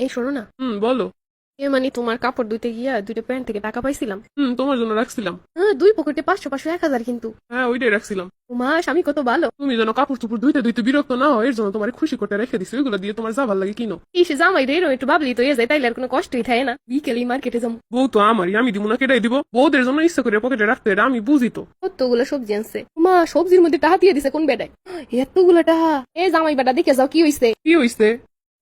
এই শোনো না, বলো। মানে তোমার কাপড় ধুইতে গিয়া দুইটা প্যান্ট থেকে টাকা পাইছিলাম। তোমার জন্য রাখছিলাম। হ্যাঁ, দুই পকেটে 500 500 1000 কিন্তু। হ্যাঁ, ওইটাই রাখছিলাম। মা স্বামী কত ভালো। তুমি যেন কাপড় চুপড় ধুইতে ধুইতে বিরক্ত না হয়, এর জন্য তোমার খুশি করতে রেখে দিছি। ওইগুলো দিয়ে তোমার যা ভালো লাগে কিনো। ইস জামাই রে এরকম একটু ভাবলি তো এ যায়, তাইলে আর কোনো কষ্টই থাকে না। বিকেলেই মার্কেটে যাবো। বউ তো আমারই, আমি দিব না কেটাই দিব? বউদের জন্য ইচ্ছা করে পকেটে রাখতে, এটা আমি বুঝি তো। কতগুলো সবজি আনছে মা, সবজির মধ্যে টাকা দিয়ে দিছে কোন বেটায়? এতগুলো টাকা! এ জামাই বেটা দেখে যাও কি হইছে। কি হইছে?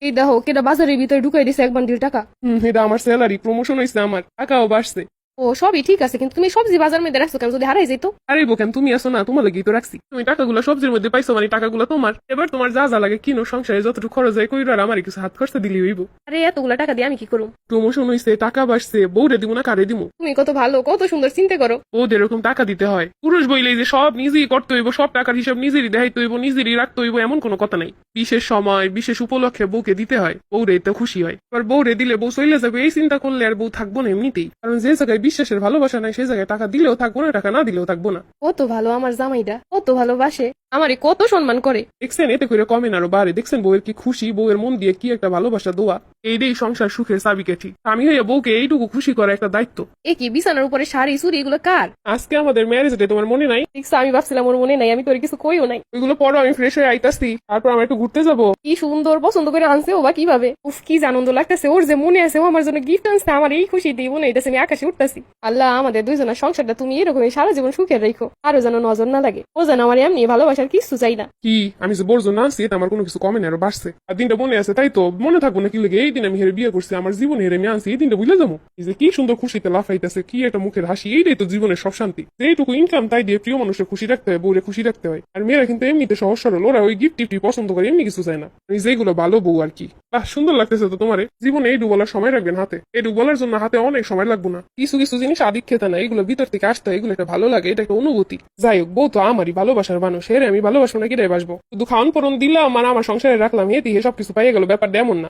এই দেখো কেটা বাজারের ভিতরে ঢুকাই দিছে 1 বান্ডিল টাকা। এটা আমার স্যালারি, প্রমোশন হয়েছে, আমার টাকাও বাড়ছে। ও সবই ঠিক আছে, কিন্তু তুমি সবজি বাজার মধ্যে রাখছো কেন? যদি হারাই যেত। আরে বোকেন, তুমি আসো না, তোমার লাগেই তো রাখছি। তুমি টাকাগুলো সবজির মধ্যে পাইছো, মানে টাকাগুলো তোমার। এবার তোমার যা যা লাগে কিনো, সংসারে যতটুকু খরচ হয় কইরো, আর আমার কিছু হাত খরচা দিলি হইব। আরে এতগুলো টাকা দিয়ে আমি কি করবো? প্রমোশন হইছে, টাকা বাড়ছে, বউরে দিব না কারে দিব? তুমি কত ভালো, কত সুন্দর চিন্তা করো। ওদের এরকম টাকা দিতে হয়। পুরুষ বইলেই যে সব নিজেই করতে হইব, সব টাকার হিসাব নিজেরই দেখাইতে হইব, নিজেরই রাখতে হইব, এমন কোনো কথা নাই। বিশেষ সময় বিশেষ উপলক্ষে বউকে দিতে হয়, বউরে তো খুশি হয়। এবার বউরে দিলে বউ চলে যাবে, এই চিন্তা করলে আর বউ থাকবো না এমনিতেই। কারণ যে জায়গায় বিশ্বাসের ভালোবাসা নাই, সেই জায়গায় টাকা দিলেও থাকবো না, টাকা না দিলেও থাকবো না। কত ভালো আমার জামাইটা, কত ভালোবাসে আমারে, কত সম্মান করে। দেখছেন, এতে করে কমে না আরো বাড়ে। দেখছেন বউয়ের কি খুশি, বউয়ের মন দিয়ে কি একটা ভালোবাসা দোয়া। এইটাই সংসার সুখের চাবিকাঠি। আমি হইয়া বউকে এইটুকু খুশি করা একটা দায়িত্ব। এ কি বিছানার উপরে শাড়ি চুড়ি এগুলো কার? আজকে আমাদের ম্যারেজ ডে, তোমার মনে নাই? দেখছো, আমি ভাবছিলাম ওর মনে নাই, আমি তোর কিছু কইও নাই। ওইগুলো পরো, আমি ফ্রেশ হয়ে আইতাছি, তারপর আমরা একটু ঘুরতে যাবো। কি সুন্দর পছন্দ করে আনছে ও, বা কিভাবে! উফ কি আনন্দ লাগতেছে, ওর যে মনে আছে ও আমার জন্য গিফট আনছে, আমার এই খুশি দিয়ে মনে হইতেছে আমি আকাশে উঠতেছি। আল্লাহ আমাদের দুইজনের সংসারটা তুমি এরকমই সারা জীবন সুখের রাখো, আরো যেন নজর না লাগে। ও যেন আমার এমনি ভালোবাসার কিছু চাই না। কি আমি যে বর্জন না আনছি, এটা আমার কোনো কিছু কমে না, আরো বাড়ছে। আর দিনটা মনে আছে, তাই তো মনে থাকবো না কি লেগে? এই দিন আমি হেরে বিয়ে করছি, আমার জীবনে হেরে আমি আনছি, এই দিনটা বুঝলে যাবো। এই যে কি সুন্দর খুশিতে লাফাইতেছে, কি একটা মুখের হাসি, এইটাই তো জীবনের সব শান্তি। যেইটুকু ইনকাম তাই দিয়ে প্রিয় মানুষের খুশি রাখতে হয়, বউরে খুশি রাখতে হয়। আর মেয়েরা কিন্তু এমনিতে সহজ সরল, ওরা ওই গিফট টিফটি পছন্দ করে, এমনি কিছু চায় না। আমি যেগুলো ভালো বউ আর কি। বাহ, সুন্দর লাগতেছে তো তোমারে। জীবনে এইটুকু বলার সময় রাখবেন হাতে, এইটুকু বলার জন্য হাতে অনেক সময় লাগবো না। কিছু কিছু জিনিস আদিক খেতে না, এগুলো ভিতর থেকে আসতে হয়, এগুলো একটা ভালো লাগে, এটা একটা অনুভূতি। যাই হোক, বউ তো আমারই ভালোবাসার মানুষ, হেরে আমি ভালোবাসবো না কিটাই বাসবো? শুধু খাওয়ান পরন দিলাম আর আমার সংসারে রাখলাম, এটি সবকিছু পাইয়ে গেল, ব্যাপারটা এমন না।